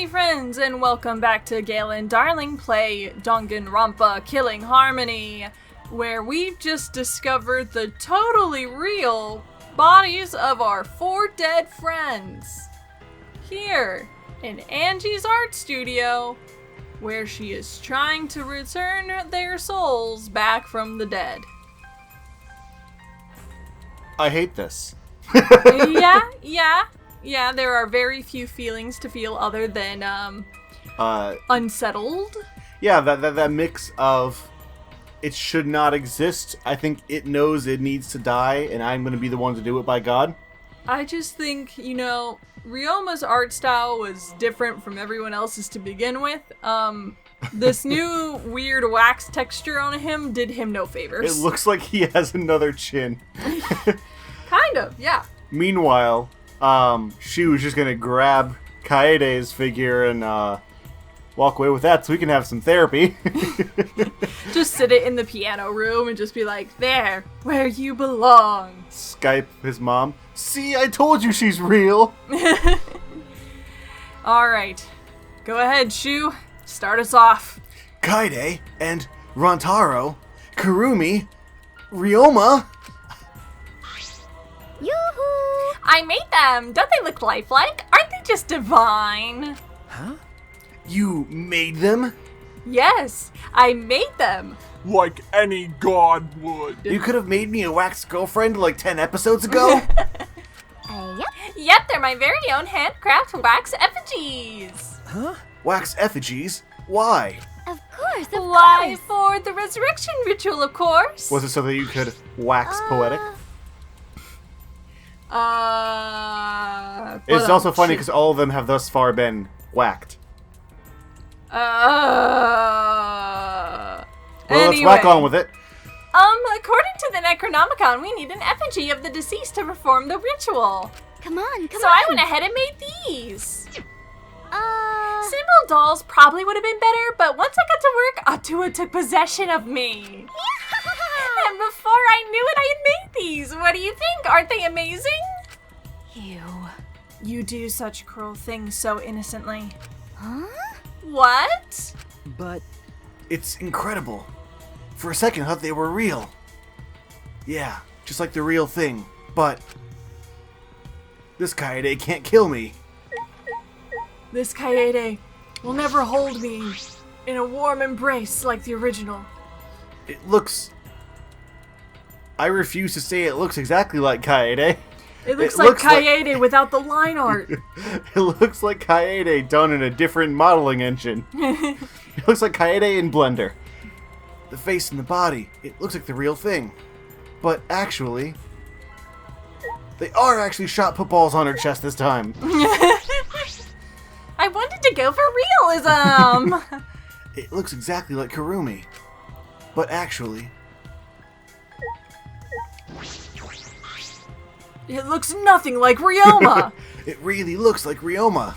Howdy friends, and welcome back to Gale and Darling play Danganronpa Killing Harmony, where we've just discovered the totally real bodies of our 4 dead friends. Here, in Angie's art studio, where she is trying to return their souls back from the dead. I hate this. Yeah, there are very few feelings to feel other than, unsettled. Yeah, that mix of it should not exist. I think it knows it needs to die, and I'm going to be the one to do it, by God. I just think, Ryoma's art style was different from everyone else's to begin with. This new weird wax texture on him did him no favors. It looks like he has another chin. Kind of, yeah. Meanwhile, she was just gonna grab Kaede's figure and walk away with that so we can have some therapy. Just sit it in the piano room and just be like, there, where you belong. Skype his mom. See, I told you she's real. Alright, go ahead, Shu. Start us off. Kaede and Rantaro, Kurumi, Ryoma. Yoo-hoo! I made them! Don't they look lifelike? Aren't they just divine? Huh? You made them? Yes, I made them! Like any god would. You could have made me a wax girlfriend like 10 episodes ago? Yep, they're my very own handcraft wax effigies! Huh? Wax effigies? Why? Of course. Why, for the resurrection ritual, of course! Was it so that you could wax poetic? It's also funny because all of them have thus far been whacked. Well, let's whack on with it. According to the Necronomicon, we need an effigy of the deceased to perform the ritual. Come on. So I went ahead and made these. Symbol dolls probably would have been better, but once I got to work, Atua took possession of me. Yeah! And before I knew it, I had made these. What do you think? Aren't they amazing? You do such cruel things so innocently. Huh? What? But it's incredible. For a second, I thought they were real. Yeah, just like the real thing. But this Kaede can't kill me. This Kaede will never hold me in a warm embrace like the original. It looks... I refuse to say it looks exactly like Kaede. It looks like Kaede without the line art. It looks like Kaede done in a different modeling engine. It looks like Kaede in Blender. The face and the body, it looks like the real thing. But actually, they are actually shot putballs on her chest this time. I wanted to go for realism. It looks exactly like Kurumi. But actually... It looks nothing like Ryoma. It really looks like Ryoma.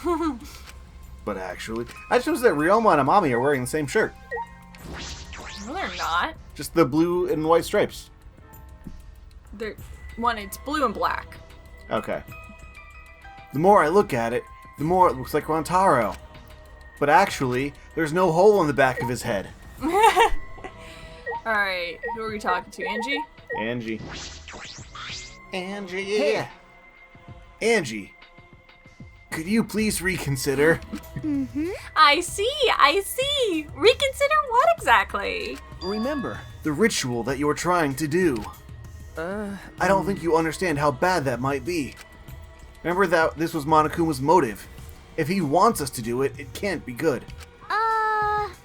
But actually... I just noticed that Ryoma and Amami are wearing the same shirt. No, they're not. Just the blue and white stripes. It's blue and black. Okay. The more I look at it, the more it looks like Rantaro. But actually, there's no hole in the back of his head. Alright, who are we talking to? Angie? Angie. Hey. Angie, could you please reconsider? I see. Reconsider what exactly? remember. The ritual that you're trying to do. I don't think you understand how bad that might be. Remember that this was Monokuma's motive. If he wants us to do it, it can't be good.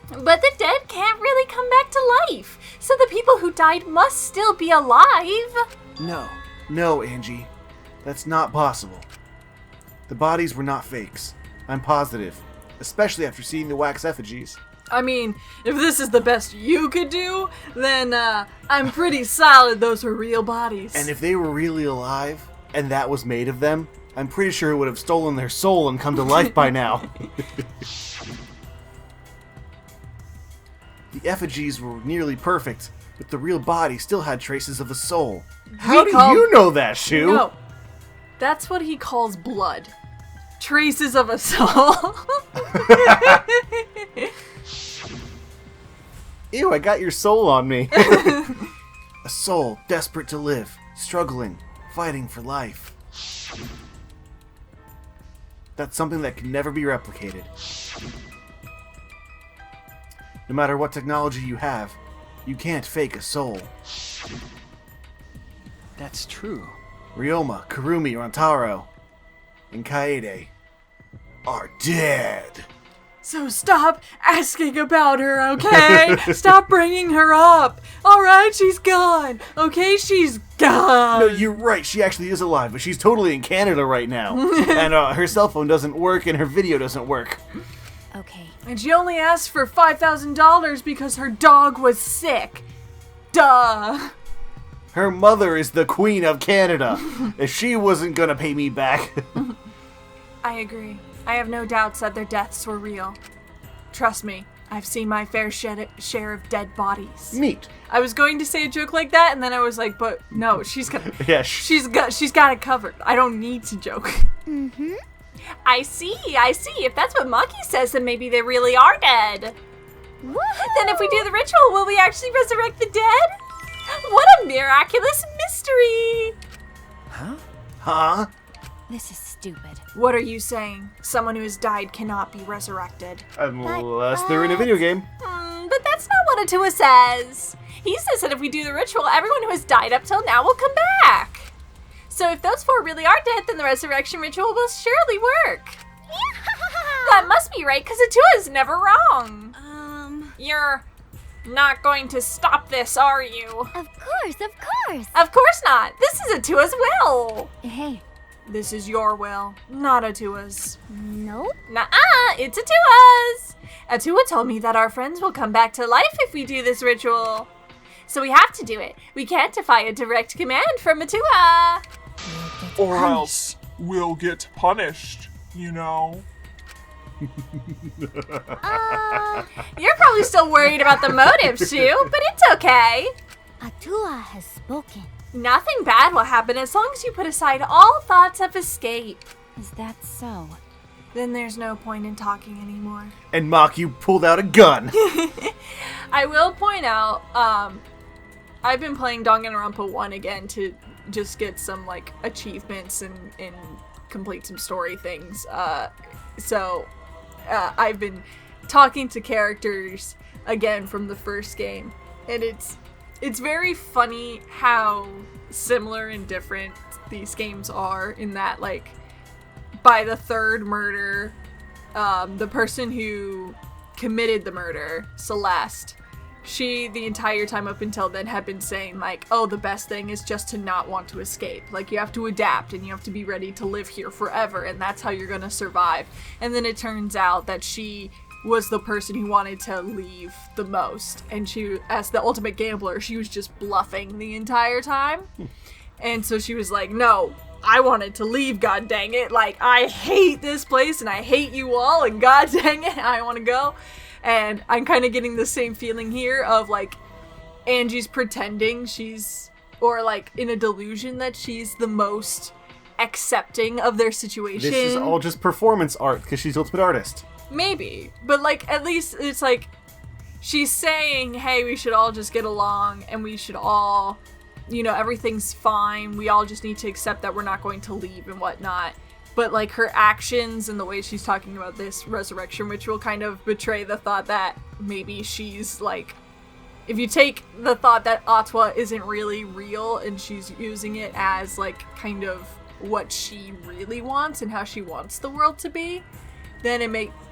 But the dead can't really come back to life, so the people who died must still be alive. No, Angie. That's not possible. The bodies were not fakes. I'm positive. Especially after seeing the wax effigies. I mean, if this is the best you could do, then I'm pretty solid those were real bodies. And if they were really alive, and that was made of them, I'm pretty sure it would have stolen their soul and come to life by now. The effigies were nearly perfect, but the real body still had traces of a soul. How do you know that, Shu? No, that's what he calls blood. Traces of a soul. Ew, I got your soul on me. A soul desperate to live, struggling, fighting for life. That's something that can never be replicated. No matter what technology you have, you can't fake a soul. That's true. Ryoma, Kurumi, Rantaro, and Kaede are dead. So stop asking about her, okay? Stop bringing her up. Alright, she's gone. Okay, she's gone. No, you're right. She actually is alive, but she's totally in Canada right now. And her cell phone doesn't work and her video doesn't work. Okay. And she only asked for $5,000 because her dog was sick. Duh. Her mother is the Queen of Canada. If she wasn't gonna pay me back. I agree. I have no doubts that their deaths were real. Trust me, I've seen my fair share of dead bodies. Neat. I was going to say a joke like that, and then I was like, but no, she's got it covered. I don't need to joke. Mm-hmm. I see. If that's what Maki says, then maybe they really are dead. Woohoo! Then if we do the ritual, will we actually resurrect the dead? What a miraculous mystery! Huh? This is stupid. What are you saying? Someone who has died cannot be resurrected. Unless they're in a video game. But that's not what Atua says. He says that if we do the ritual, everyone who has died up till now will come back. So if those four really are dead, then the resurrection ritual will surely work. That must be right, because Atua is never wrong. You're not going to stop this, are you? Of course, of course. Of course not. This is Atua's will. Hey, This is your will, not Atua's. nope. Nuh-uh, it's Atua's. Atua told me that our friends will come back to life if we do this ritual. So we have to do it. We can't defy a direct command from Atua. Or else we'll get punished, you know? You're probably still worried about the motive, Shu, but it's okay. Atua has spoken. Nothing bad will happen as long as you put aside all thoughts of escape. Is that so? Then there's no point in talking anymore. And Mock, you pulled out a gun. I will point out, I've been playing Danganronpa 1 again to just get some, like, achievements and complete some story things. So I've been talking to characters again from the first game, and it's very funny how similar and different these games are in that, like, by the third murder, the person who committed the murder, Celeste, she, the entire time up until then, had been saying, like, oh, the best thing is just to not want to escape. Like, you have to adapt, and you have to be ready to live here forever, and that's how you're gonna survive. And then it turns out that she was the person who wanted to leave the most. And she, as the ultimate gambler, she was just bluffing the entire time. And so she was like, no, I wanted to leave, god dang it. Like, I hate this place, and I hate you all, and god dang it, I want to go. And I'm kind of getting the same feeling here of, like, Angie's pretending she's, or, like, in a delusion that she's the most accepting of their situation. This is all just performance art, because she's the ultimate artist. Maybe. But, like, at least it's, like, she's saying, hey, we should all just get along, and we should all, you know, everything's fine. We all just need to accept that we're not going to leave and whatnot. But, like, her actions and the way she's talking about this resurrection ritual kind of betray the thought that maybe she's, like, if you take the thought that Atua isn't really real and she's using it as, like, kind of what she really wants and how she wants the world to be, then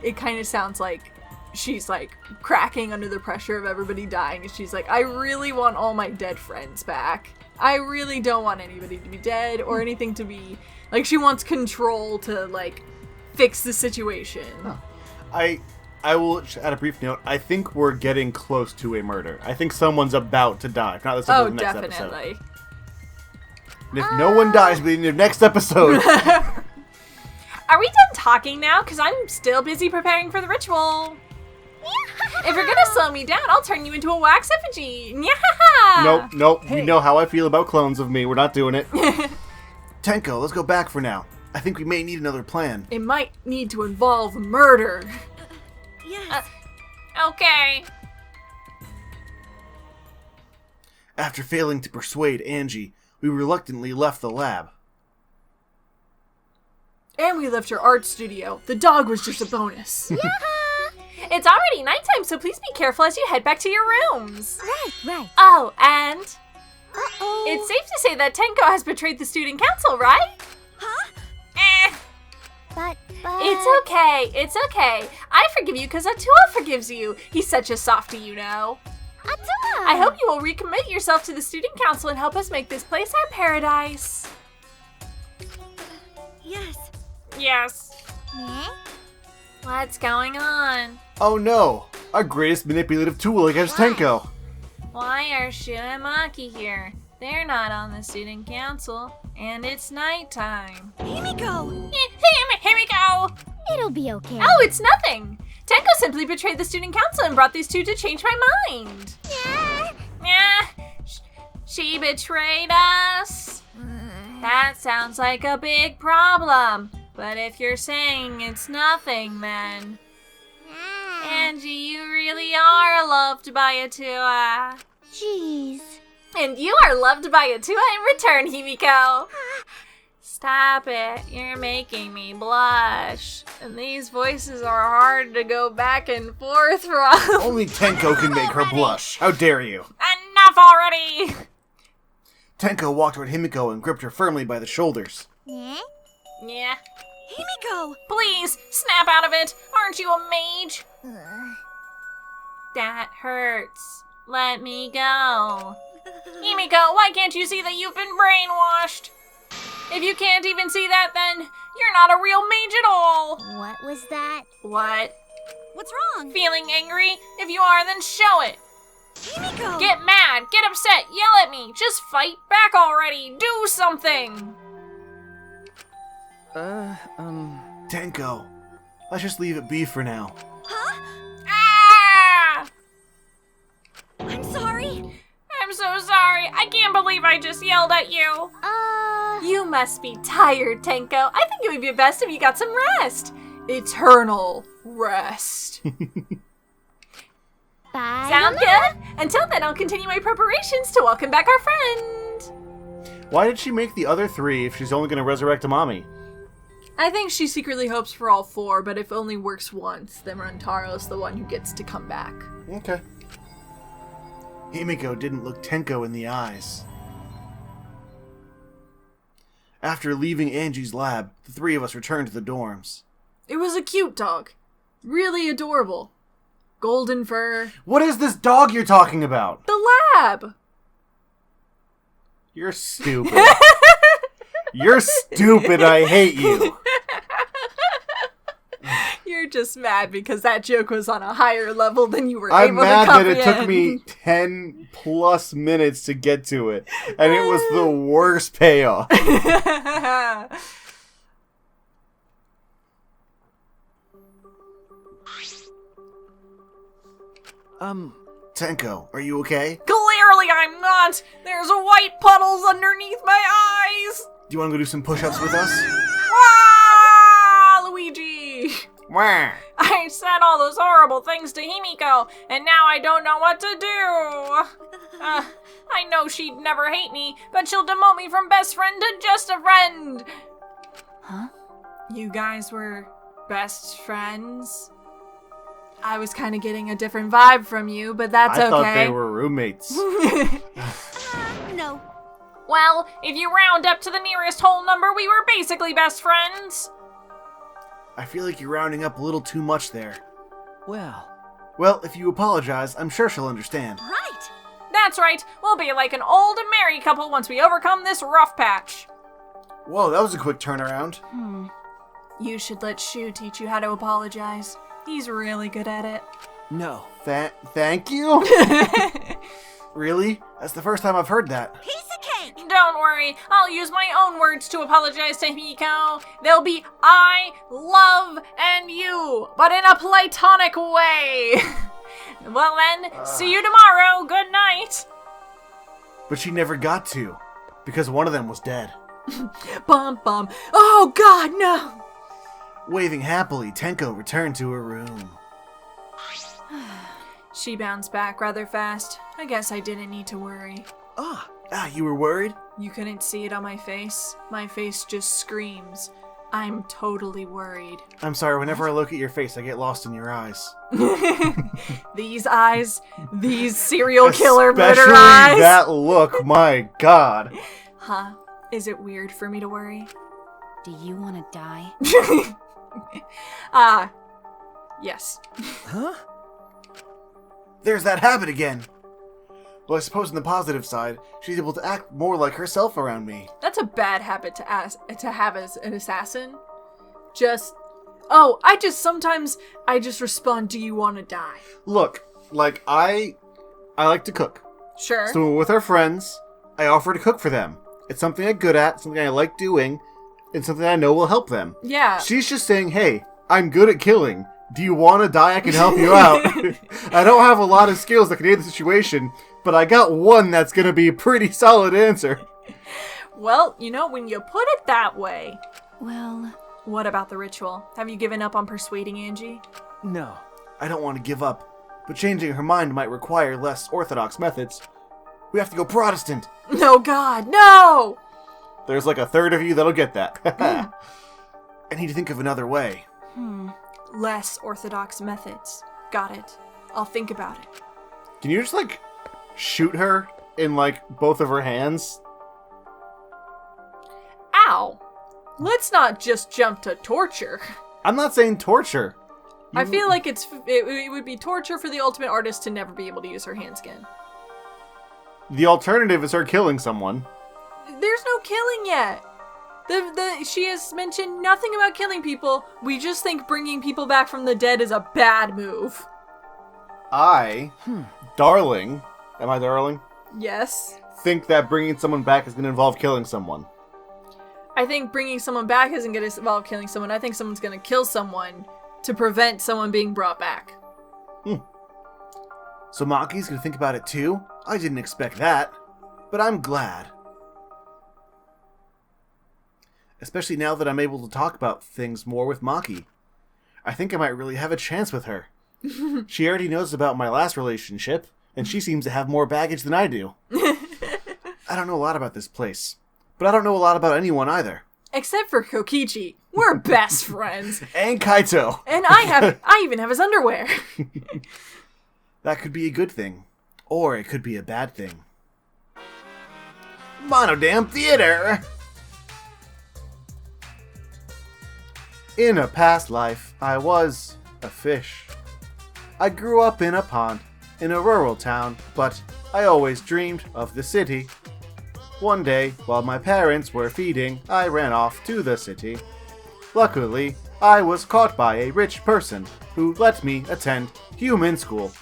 it kind of sounds like she's, like, cracking under the pressure of everybody dying, and she's like, I really want all my dead friends back. I really don't want anybody to be dead or anything to be... Like, she wants control to, like, fix the situation. Huh. I will add a brief note. I think we're getting close to a murder. I think someone's about to die. If not, this will be the next episode. Definitely. And if no one dies within the next episode... Are we done talking now? Because I'm still busy preparing for the ritual. If you're gonna slow me down, I'll turn you into a wax effigy. Nope. Hey. You know how I feel about clones of me. We're not doing it. Tenko, let's go back for now. I think we may need another plan. It might need to involve murder. Yes. Okay. After failing to persuade Angie, we reluctantly left the lab. And we left your art studio. The dog was just a bonus. It's already nighttime, so please be careful as you head back to your rooms. Right. Oh, and Uh-oh. it's safe to say that Tenko has betrayed the student council, right? Huh? But... It's okay. I forgive you because Atua forgives you. He's such a softie, you know. Atua! I hope you will recommit yourself to the student council and help us make this place our paradise. Yes. Yes. Eh? What's going on? Oh no! Our greatest manipulative tool against Tenko! Why are Shu and Maki here? They're not on the student council, and it's nighttime. Himiko! Here we go! It'll be okay. Oh, it's nothing! Tenko simply betrayed the student council and brought these two to change my mind. Yeah. Yeah, she betrayed us. That sounds like a big problem. But if you're saying it's nothing, then... Angie, you really are loved by Atua. Jeez. And you are loved by Atua in return, Himiko. Stop it. You're making me blush. And these voices are hard to go back and forth from. Only Tenko can make her blush. How dare you? Enough already! Tenko walked toward Himiko and gripped her firmly by the shoulders. Eh? Yeah. Himiko! Please, snap out of it. Aren't you a mage? That hurts. Let me go. Himiko, why can't you see that you've been brainwashed? If you can't even see that, then you're not a real mage at all. What was that? What? What's wrong? Feeling angry? If you are, then show it. Himiko! Get mad, get upset, yell at me. Just fight back already. Do something. Tenko, let's just leave it be for now. Huh? Ah! I'm sorry. I'm so sorry. I can't believe I just yelled at you. You must be tired, Tenko. I think it would be best if you got some rest. Eternal rest. Bye. Sound good? Until then, I'll continue my preparations to welcome back our friend. Why did she make the other three if she's only going to resurrect a mommy? I think she secretly hopes for all four, but if it only works once, then Rantaro's the one who gets to come back. Okay. Himiko didn't look Tenko in the eyes. After leaving Angie's lab, the three of us returned to the dorms. It was a cute dog. Really adorable. Golden fur. What is this dog you're talking about? The lab! You're stupid. You're stupid, I hate you. You're just mad because that joke was on a higher level than you were I'm able to mad that comprehend. it took me 10 plus minutes to get to it, and it was the worst payoff. Tenko, are you okay? Clearly I'm not! There's white puddles underneath my eyes! Do you want to go do some push-ups with us? Ah, Luigi! Wah. I said all those horrible things to Himiko, and now I don't know what to do. I know she'd never hate me, but she'll demote me from best friend to just a friend. Huh? You guys were best friends? I was kind of getting a different vibe from you, but that's okay. I thought they were roommates. No. Well, if you round up to the nearest whole number, we were basically best friends. I feel like you're rounding up a little too much there. Well, if you apologize, I'm sure she'll understand. Right. That's right, we'll be like an old and married couple once we overcome this rough patch. Whoa, that was a quick turnaround. You should let Shu teach you how to apologize. He's really good at it. no. Thank you? Really? That's the first time I've heard that. Piece of cake. Don't worry, I'll use my own words to apologize to Himiko. They'll be I, love, and you, but in a platonic way. Well then, see you tomorrow. Good night. But she never got to, because one of them was dead. Bum bum. Oh god, no! Waving happily, Tenko returned to her room. She bounced back rather fast. I guess I didn't need to worry. You were worried? You couldn't see it on my face. My face just screams. I'm totally worried. I'm sorry, whenever I look at your face, I get lost in your eyes. These eyes, these serial killer murder Especially eyes. that look, my god. Huh? Is it weird for me to worry? Do you want to die? Yes. Huh? There's that habit again. Well, I suppose on the positive side, she's able to act more like herself around me. That's a bad habit to have as an assassin. I just respond, do you want to die? Look, like, I like to cook. Sure. So with our friends, I offer to cook for them. It's something I'm good at, something I like doing, and something I know will help them. Yeah. She's just saying, hey, I'm good at killing. Do you want to die? I can help you out. I don't have a lot of skills that can aid the situation, but I got one that's going to be a pretty solid answer. Well, when you put it that way. Well, What about the ritual? Have you given up on persuading Angie? No. I don't want to give up, but changing her mind might require less orthodox methods. We have to go Protestant. No, God, no! There's like a third of you that'll get that. I need to think of another way. Less orthodox methods. Got it. I'll think about it. Can you just, shoot her in, both of her hands? Ow! Let's not just jump to torture. I'm not saying torture. I feel like it would be torture for the ultimate artist to never be able to use her hand skin. The alternative is her killing someone. There's no killing yet. She has mentioned nothing about killing people. We just think bringing people back from the dead is a bad move. Darling, am I darling? Yes. Think that bringing someone back is going to involve killing someone. I think bringing someone back isn't going to involve killing someone. I think someone's going to kill someone to prevent someone being brought back. So Maki's going to think about it too? I didn't expect that. But I'm glad. Especially now that I'm able to talk about things more with Maki. I think I might really have a chance with her. She already knows about my last relationship, and she seems to have more baggage than I do. I don't know a lot about this place, but I don't know a lot about anyone either. Except for Kokichi. We're best friends. And Kaito. And I even have his underwear. That could be a good thing, or it could be a bad thing. Monodam Theater! In a past life, I was a fish. I grew up in a pond, in a rural town, but I always dreamed of the city. One day, while my parents were feeding, I ran off to the city. Luckily, I was caught by a rich person who let me attend human school.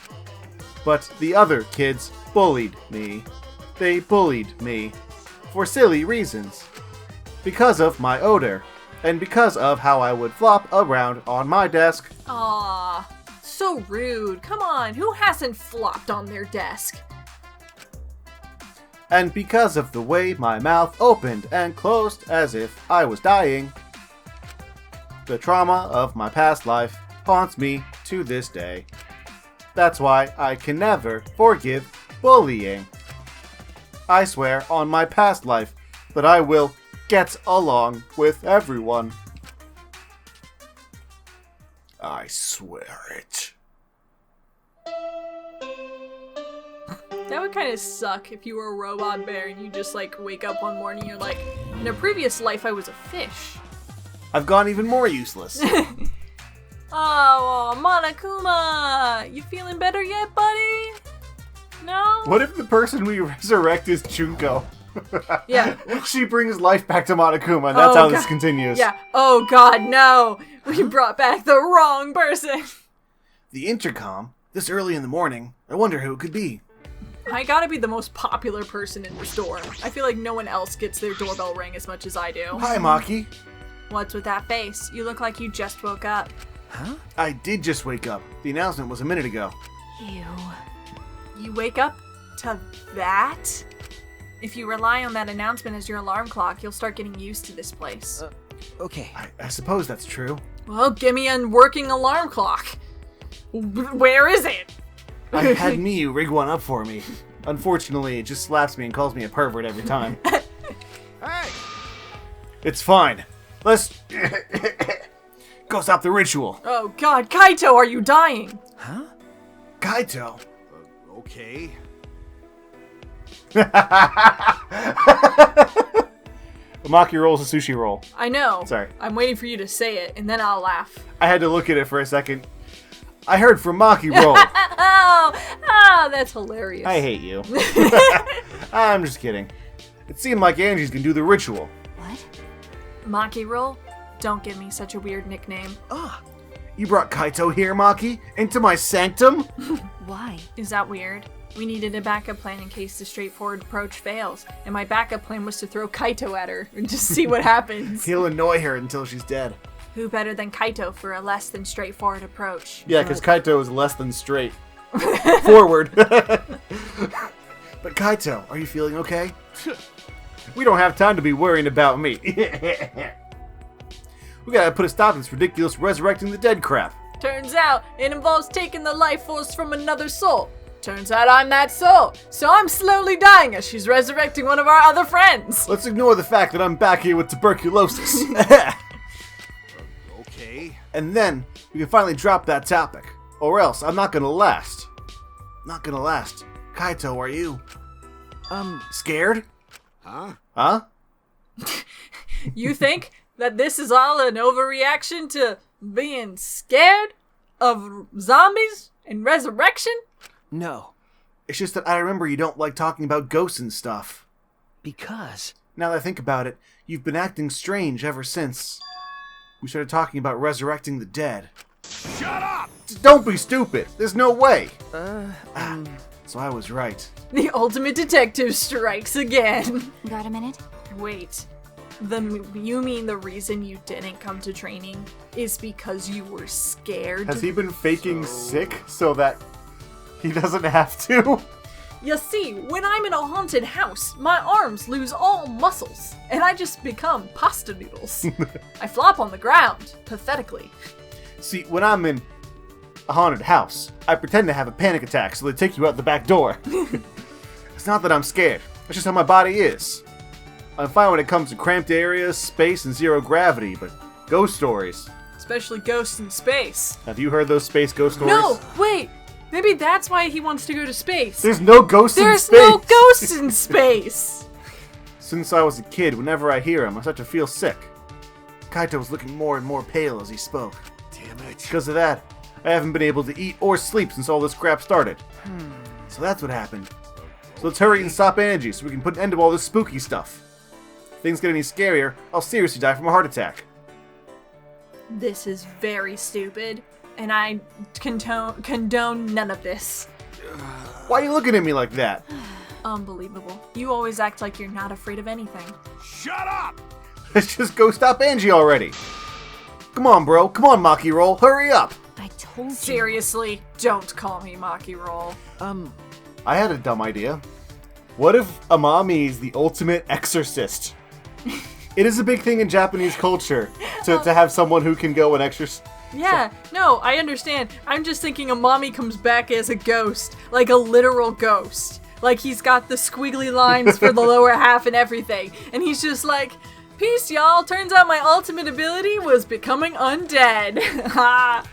But the other kids bullied me. They bullied me for silly reasons. Because of my odor, and because of how I would flop around on my desk. Aw, so rude. Come on, who hasn't flopped on their desk? And because of the way my mouth opened and closed as if I was dying. The trauma of my past life haunts me to this day. That's why I can never forgive bullying. I swear on my past life that I will get along with everyone. I swear it. That would kind of suck if you were a robot bear and you just wake up one morning and you're like, in a previous life I was a fish. I've gone even more useless. Oh, Monokuma! You feeling better yet, buddy? No? What if the person we resurrect is Junko? Yeah. She brings life back to Monokuma, and that's how this continues. Yeah. Oh god, no! We brought back the wrong person! The intercom? This early in the morning? I wonder who it could be. I gotta be the most popular person in the store. I feel like no one else gets their doorbell ring as much as I do. Hi, Maki. What's with that face? You look like you just woke up. Huh? I did just wake up. The announcement was a minute ago. Ew. You wake up to that? If you rely on that announcement as your alarm clock, you'll start getting used to this place. Okay. I suppose that's true. Well, give me a working alarm clock. Where is it? I had Miyu rig one up for me. Unfortunately, it just slaps me and calls me a pervert every time. Hey! It's fine. Let's go stop the ritual. Oh god, Kaito, are you dying? Huh? Kaito. Okay. A maki roll is a sushi roll. I know. Sorry. I'm waiting for you to say it, and then I'll laugh. I had to look at it for a second. I heard from maki roll. Oh, that's hilarious. I hate you. I'm just kidding. It seemed like Angie's gonna do the ritual. What? Maki roll? Don't give me such a weird nickname. Ah, You brought Kaito here, Maki? Into my sanctum? Why? Is that weird? We needed a backup plan in case the straightforward approach fails, and my backup plan was to throw Kaito at her and just see what happens. He'll annoy her until she's dead. Who better than Kaito for a less than straightforward approach? Yeah, because Kaito is less than straight. Forward. But Kaito, are you feeling okay? We don't have time to be worrying about me. We gotta put a stop to this ridiculous resurrecting the dead crap. Turns out it involves taking the life force from another soul. Turns out I'm that soul, so I'm slowly dying as she's resurrecting one of our other friends. Let's ignore the fact that I'm back here with tuberculosis. okay. And then we can finally drop that topic. Or else I'm not gonna last. Not gonna last. Kaito, are you scared? Huh? Huh? You think that this is all an overreaction to being scared of zombies and resurrection? No, It's just that I remember you don't like talking about ghosts and stuff. because... Now that I think about it, you've been acting strange ever since we started talking about resurrecting the dead. Shut up! Don't be stupid! There's no way! Um... So I was right. The ultimate detective strikes again. Got a minute? Wait, you mean the reason you didn't come to training is because you were scared? Has he been faking sick so that he doesn't have to? You see, when I'm in a haunted house, my arms lose all muscles, and I just become pasta noodles. I flop on the ground, pathetically. See, when I'm in a haunted house, I pretend to have a panic attack so they take you out the back door. It's not that I'm scared, it's just how my body is. I'm fine when it comes to cramped areas, space, and zero gravity, but ghost stories. Especially ghosts in space. Have you heard those space ghost stories? No, wait! Maybe that's why he wants to go to space. There's no ghosts in space! There's no ghosts in space! Since I was a kid, whenever I hear him, I start to feel sick. Kaito was looking more and more pale as he spoke. Damn it. Because of that, I haven't been able to eat or sleep since all this crap started. So that's what happened. So let's hurry and stop Angie so we can put an end to all this spooky stuff. If things get any scarier, I'll seriously die from a heart attack. This is very stupid, and I condone none of this. Why are you looking at me like that? Unbelievable. You always act like you're not afraid of anything. Shut up! Let's just go stop Angie already. Come on, bro. Come on, Maki Roll. Hurry up. I told you. Seriously, don't call me Maki Roll. I had a dumb idea. What if Amami is the ultimate exorcist? It is a big thing in Japanese culture to have someone who can go and exorcist. Yeah, no, I understand. I'm just thinking a mommy comes back as a ghost, like a literal ghost. Like he's got the squiggly lines for the lower half and everything. And he's just like, peace, y'all. Turns out my ultimate ability was becoming undead. Ha!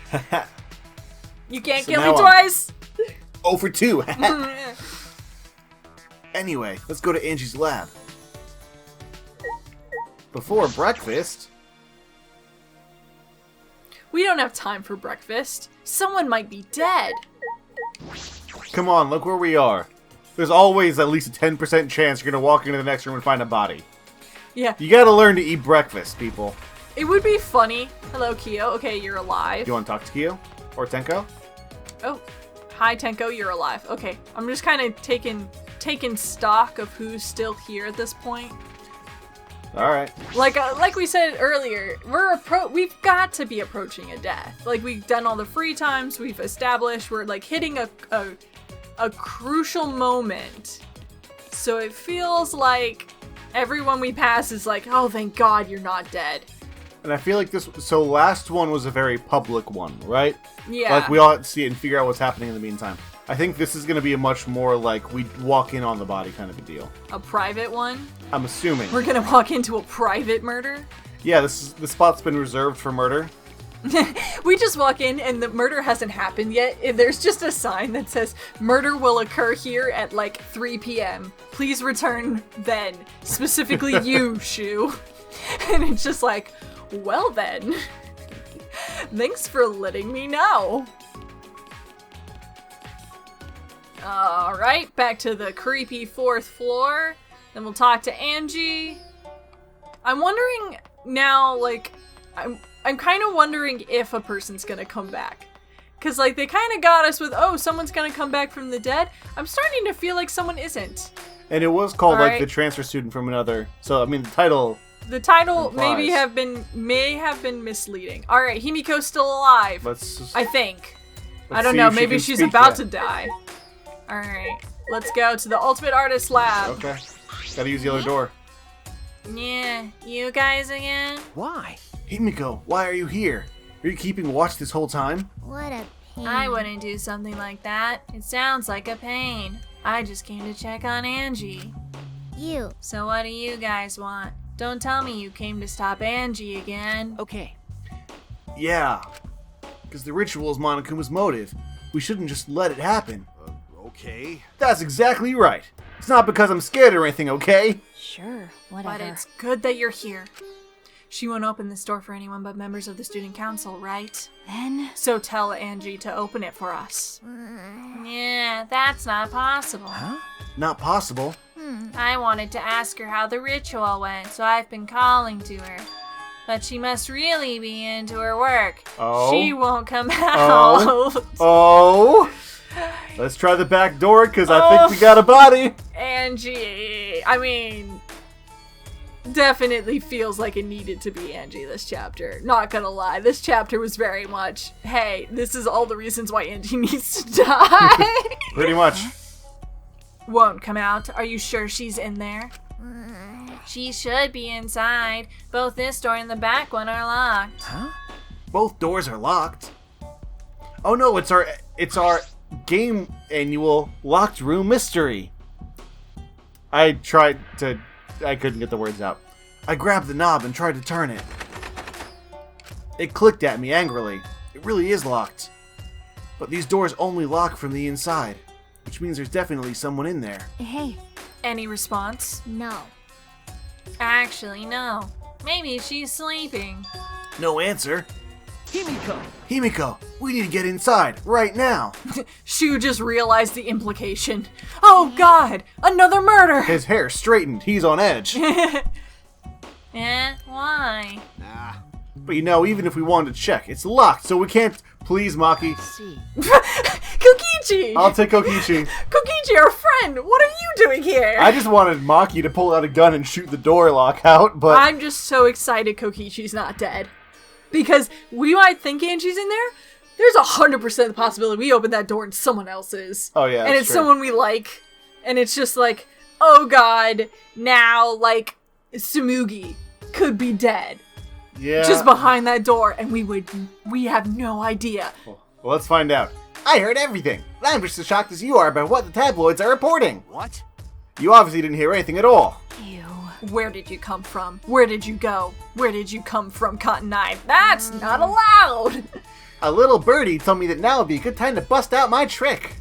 You can't So kill now me I'm- twice. 0 for 2. Anyway, let's go to Angie's lab. Before breakfast. We don't have time for breakfast. Someone might be dead. Come on, look where we are. There's always at least a 10% chance you're gonna walk into the next room and find a body. Yeah, You gotta learn to eat breakfast, people. it would be funny. Hello, Kyo. Okay, you're alive. You wanna talk to Kyo? Or Tenko? Oh, hi Tenko, you're alive. Okay, I'm just kind of taking stock of who's still here at this point. Alright. Like we said earlier, we've got to be approaching a death. Like we've done all the free times, we've established we're like hitting a crucial moment. So it feels like everyone we pass is like, oh, thank God you're not dead. And I feel like so last one was a very public one, right? Yeah. Like we all had to see it and figure out what's happening in the meantime. I think this is going to be a much more like we walk in on the body kind of a deal. A private one? I'm assuming. We're gonna walk into a private murder? Yeah, the spot's been reserved for murder. We just walk in and the murder hasn't happened yet. And there's just a sign that says, murder will occur here at like 3 p.m. Please return then. Specifically you, Shu. And it's just like, well then. Thanks for letting me know. Alright, back to the creepy 4th floor. Then we'll talk to Angie. I'm wondering now, like, I'm kind of wondering if a person's gonna come back. Because, like, they kind of got us with, oh, someone's gonna come back from the dead. I'm starting to feel like someone isn't. And it was called, All like, right. the transfer student from another. So, I mean, the title... The title implies. may have been misleading. Alright, Himiko's still alive. I think. I don't see know, if she maybe can she's speak about yet. to die. Alright, let's go to the Ultimate Artist Lab. Okay. Gotta use the other door. Yeah, you guys again? Why? Himiko, why are you here? Are you keeping watch this whole time? What a pain. I wouldn't do something like that. It sounds like a pain. I just came to check on Angie. You. So what do you guys want? Don't tell me you came to stop Angie again. Okay. Yeah. Because the ritual is Monokuma's motive. We shouldn't just let it happen. Okay. That's exactly right. It's not because I'm scared or anything, okay? Sure, But whatever. it's good that you're here. She won't open this door for anyone but members of the student council, right? Then, So tell Angie to open it for us. Yeah, that's not possible. Huh? Not possible. I wanted to ask her how the ritual went, so I've been calling to her. But she must really be into her work. Oh. She won't come out. Oh. Oh! Let's try the back door, because I think we got a body. Angie, I mean, definitely feels like it needed to be Angie this chapter. Not gonna lie, this chapter was very much, hey, this is all the reasons why Angie needs to die. Pretty much. Won't come out. Are you sure she's in there? She should be inside. Both this door and the back one are locked. Huh? Both doors are locked. Oh no, it's our game annual locked room mystery. I couldn't get the words out. I grabbed the knob and tried to turn it. It clicked at me angrily. It really is locked. But these doors only lock from the inside, which means there's definitely someone in there. hey, Any response? no. Actually, no. Maybe she's sleeping. No answer. Himiko! Himiko, we need to get inside right now. Shu just realized the implication. Oh god, another murder! His hair straightened. He's on edge. Why? Nah. But you know, even if we wanted to check, it's locked, so we can't. Please, Maki. See. Kokichi! I'll take Kokichi. Kokichi, our friend, what are you doing here? I just wanted Maki to pull out a gun and shoot the door lock out, but I'm just so excited Kokichi's not dead. Because we might think Angie's in there. There's 100% the possibility we open that door and someone else is. Oh, yeah, And that's it's true. someone we like. And it's just like, oh god, now, like, Tsumugi could be dead. yeah. Just behind that door, and we have no idea. Well, let's find out. I heard everything. I'm just as shocked as you are by what the tabloids are reporting. What? You obviously didn't hear anything at all. Ew. Where did you come from? Where did you go? Where did you come from, Cotton Eye? That's not allowed! A little birdie told me that now would be a good time to bust out my trick.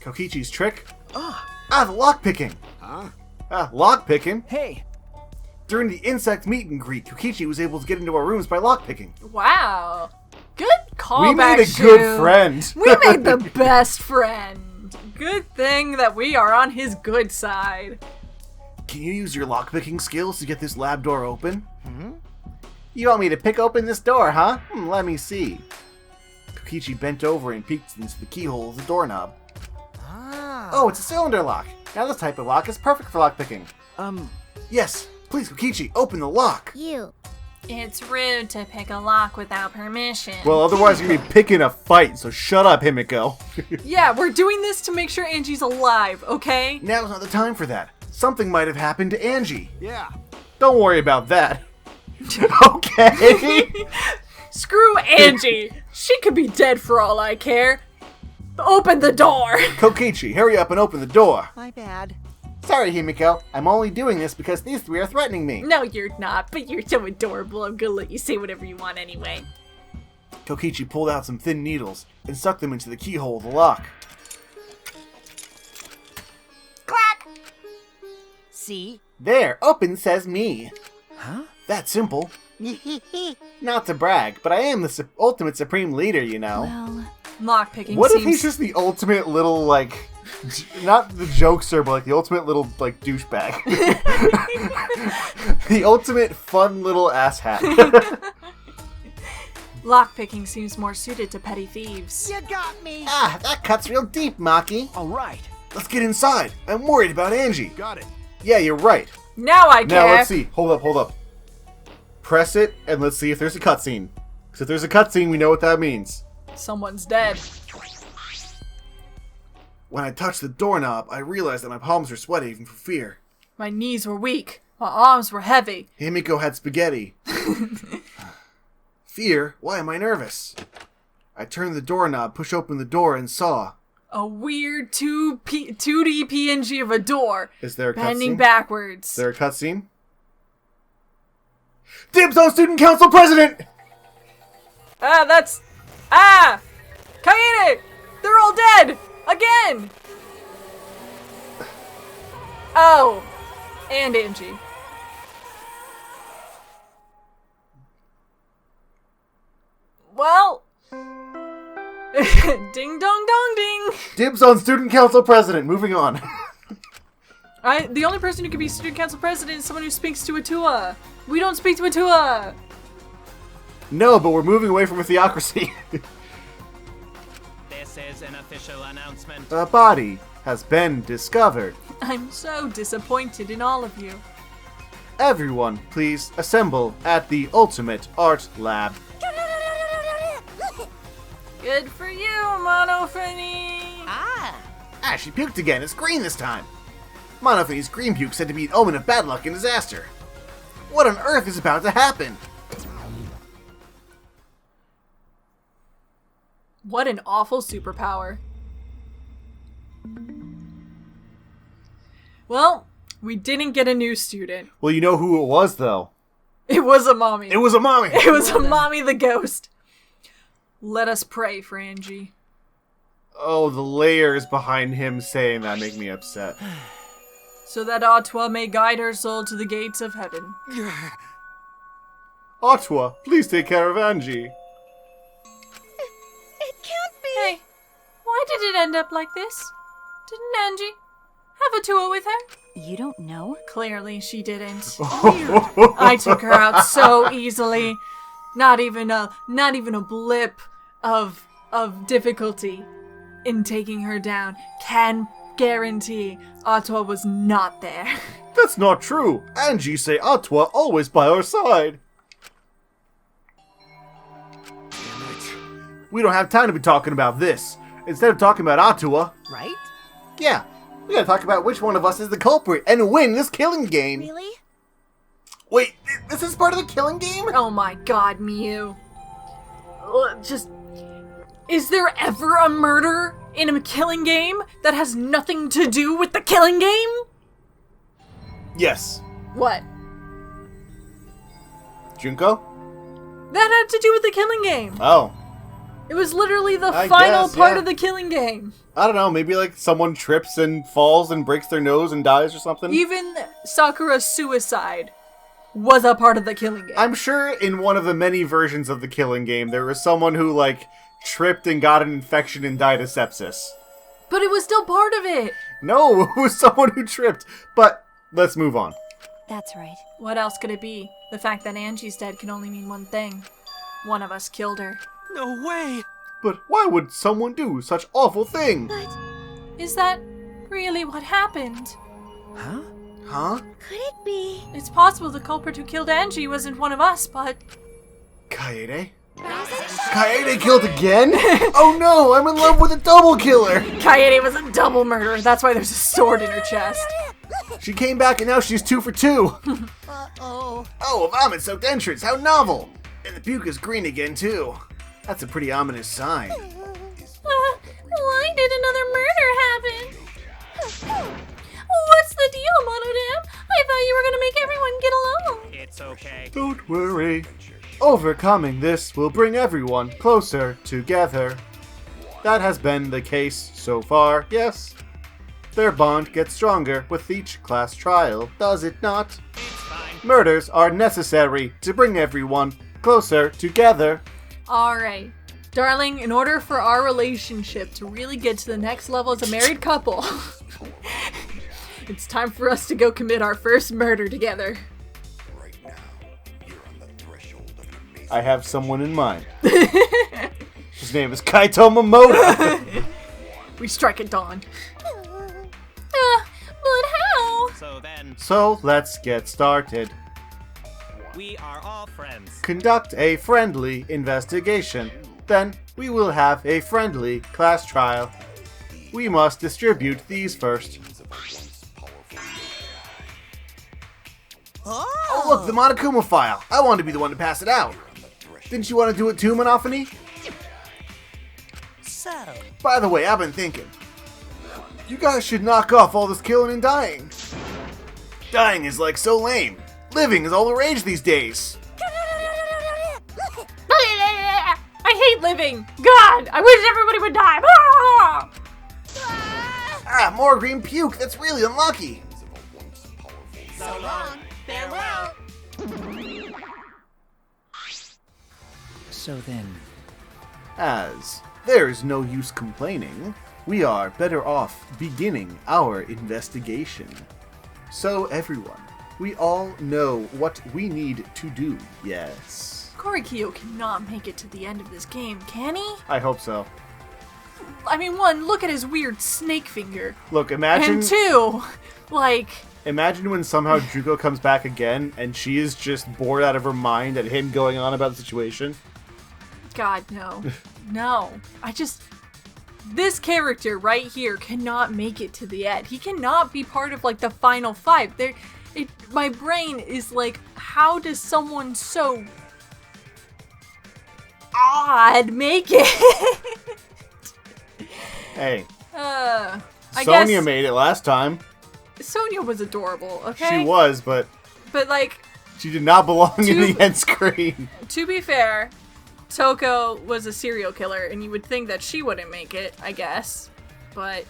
Kokichi's trick? The lockpicking. Huh? Lockpicking? Hey! During the insect meet and greet, Kokichi was able to get into our rooms by lockpicking. Wow. Good callback, We made a Shu. good friend. We made the best friend. Good thing that we are on his good side. Can you use your lockpicking skills to get this lab door open? You want me to pick open this door, huh? Let me see. Kokichi bent over and peeked into the keyhole of the doorknob. Ah. Oh, it's a cylinder lock. Now this type of lock is perfect for lockpicking. Yes, please, Kokichi, open the lock. You. It's rude to pick a lock without permission. Well, otherwise you're gonna be picking a fight, so shut up, Himiko. Yeah, we're doing this to make sure Angie's alive, okay? Now's not the time for that. Something might have happened to Angie. Yeah. Don't worry about that. Okay. Screw Angie. She could be dead for all I care. Open the door! Kokichi, hurry up and open the door. My bad. Sorry, Himiko. I'm only doing this because these three are threatening me. No, you're not, but you're so adorable. I'm gonna let you say whatever you want anyway. Kokichi pulled out some thin needles and stuck them into the keyhole of the lock. Clack! See? There, open says me. Huh? That simple. Not to brag, but I am the ultimate supreme leader, you know. Well, Lockpicking What if seems... he's just the ultimate little, like, not the jokester, but like the ultimate little, like, douchebag? The ultimate fun little asshat. Lockpicking seems more suited to petty thieves. You got me! Ah, that cuts real deep, Maki. Alright. Let's get inside. I'm worried about Angie. Got it. Yeah, you're right. Now I care! Now let's see. Hold up. Press it, and let's see if there's a cutscene. Because if there's a cutscene, we know what that means. Someone's dead. When I touched the doorknob, I realized that my palms were sweating from fear. My knees were weak. My arms were heavy. Himiko had spaghetti. Fear? Why am I nervous? I turned the doorknob, pushed open the door, and saw... A weird 2D PNG of a door. Is there a bending cutscene? backwards. Is there a cutscene? Dibs on student council president! Kaede! They're all dead! Again! Oh. And Angie. Well. Ding dong dong ding! Dibs on student council president. Moving on. The only person who can be student council president is someone who speaks to Atua. We don't speak to Atua! No, but we're moving away from a theocracy. This is an official announcement. A body has been discovered. I'm so disappointed in all of you. Everyone, please assemble at the Ultimate Art Lab. Good for you, Monofany! Ah! Ah, she puked again. It's green this time. Monofany's green puke said to be an omen of bad luck and disaster. What on earth is about to happen? What an awful superpower. Well, we didn't get a new student. Well, you know who it was, though. It was a mommy. It was a mommy. It was a mommy the ghost. Let us pray for Angie. Oh, the layers behind him saying that make me upset. So that Atua may guide her soul to the gates of heaven. Atua, please take care of Angie. it can't be. Hey, why did it end up like this? Didn't Angie have Atua with her? You don't know? Clearly she didn't. I took her out so easily. Not even a blip of difficulty in taking her down. Can guarantee Atua was not there. That's not true. Angie say Atua always by our side. Damn it. We don't have time to be talking about this. Instead of talking about Atua, Right? yeah, we gotta talk about which one of us is the culprit and win this killing game. Really? Wait, this is part of the killing game? Oh my god, Mew. Is there ever a murder in a killing game that has nothing to do with the killing game? Yes. What? Junko? That had to do with the killing game. Oh. It was literally the I final guess, part yeah. of the killing game. I don't know, maybe like someone trips and falls and breaks their nose and dies or something? Even Sakura's suicide was a part of the killing game. I'm sure in one of the many versions of the killing game, there was someone who, like, tripped and got an infection and died of sepsis. But it was still part of it. No, it was someone who tripped. But let's move on. That's right. What else could it be? The fact that Angie's dead can only mean one thing. One of us killed her. No way! But why would someone do such awful thing? But is that really what happened? Huh? Huh? Could it be? It's possible the culprit who killed Angie wasn't one of us, but... Kaede? Kaede killed again? Oh no, I'm in love with a double killer! Kaede was a double murderer. That's why there's a sword in her chest. She came back and now she's 2 for 2. Uh-oh. Oh, a vomit-soaked entrance, how novel! And the puke is green again too. That's a pretty ominous sign. Why did another murder happen? What's the deal, Monodam? I thought you were gonna make everyone get along. It's okay. Don't worry. Overcoming this will bring everyone closer together. That has been the case so far, yes? Their bond gets stronger with each class trial, does it not? Murders are necessary to bring everyone closer together. Alright. Darling, in order for our relationship to really get to the next level as a married couple, it's time for us to go commit our first murder together. I have someone in mind. His name is Kaito Momoda. We strike at dawn. But how? So let's get started. We are all friends. Conduct a friendly investigation. Then we will have a friendly class trial. We must distribute these first. Oh look, the Monokuma file. I wanted to be the one to pass it out. Didn't you want to do it too, Monophony? So, By the way, I've been thinking. You guys should knock off all this killing and dying. Dying is like so lame. Living is all the rage these days. I hate living! God! I wish everybody would die! Ah! More green puke. That's really unlucky. so long, farewell. So then, As there is no use complaining, we are better off beginning our investigation. So everyone, we all know what we need to do, yes? Korikyo cannot make it to the end of this game, can he? I hope so. I mean, one, look at his weird snake finger. Look, imagine... And two, like... Imagine when somehow Juko comes back again and she is just bored out of her mind at him going on about the situation. God, no. No. This character right here cannot make it to the end. He cannot be part of, like, the final five. My brain is like, how does someone so odd make it? Hey, I Sonya guess made it last time. Sonya was adorable, okay? She was, but But, like, she did not belong in To- the end screen. to be fair, Toko was a serial killer, and you would think that she wouldn't make it, I guess. But,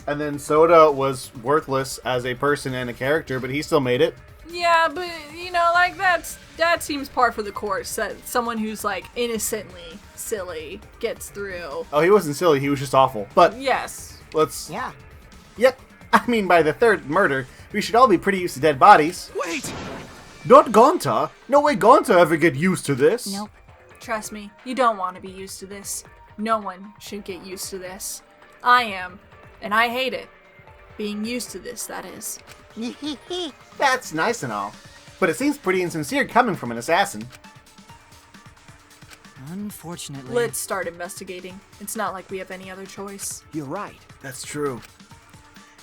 And then Soda was worthless as a person and a character, but he still made it. yeah, but, you know, like, that seems par for the course, that someone who's, like, innocently silly gets through. Oh, he wasn't silly, he was just awful. But Yes. let's... Yeah. Yep. I mean, by the third murder, we should all be pretty used to dead bodies. Wait! Not Gonta. No way Gonta ever get used to this. Nope. Trust me, you don't want to be used to this. No one should get used to this. I am, and I hate it. Being used to this, that is. That's nice and all. But it seems pretty insincere coming from an assassin. unfortunately, Let's start investigating. It's not like we have any other choice. You're right. That's true.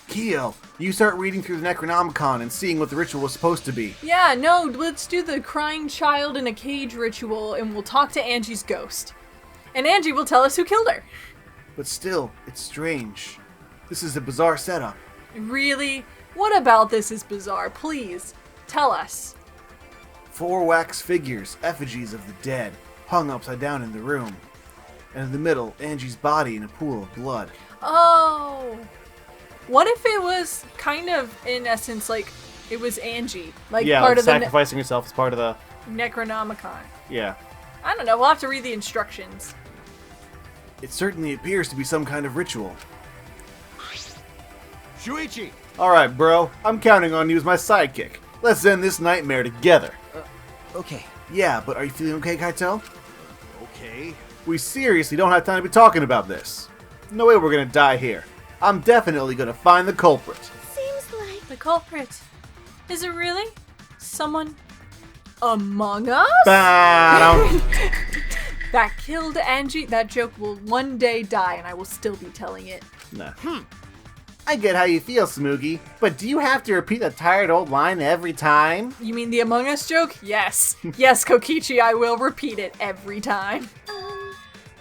Kyo, you start reading through the Necronomicon and seeing what the ritual was supposed to be. Yeah, no, let's do the crying child in a cage ritual, and we'll talk to Angie's ghost. And Angie will tell us who killed her. But still, it's strange. This is a bizarre setup. Really? What about this is bizarre? Please, tell us. 4 wax figures, effigies of the dead, hung upside down in the room. And in the middle, Angie's body in a pool of blood. Oh. What if it was kind of, in essence, like, it was Angie? Like, Yeah, part like of the sacrificing herself as part of the... Necronomicon. Yeah. I don't know, we'll have to read the instructions. It certainly appears to be some kind of ritual. Shuichi! Alright, bro. I'm counting on you as my sidekick. Let's end this nightmare together. okay. Yeah, but are you feeling okay, Kaito? Okay. We seriously don't have time to be talking about this. No way we're gonna die here. I'm definitely gonna find the culprit. Seems like The culprit. Is it really? Someone among us? Ba-dum. That killed Angie? That joke will one day die, and I will still be telling it. Nah. I get how you feel, Smoogie, but do you have to repeat that tired old line every time? You mean the Among Us joke? Yes. Yes, Kokichi, I will repeat it every time.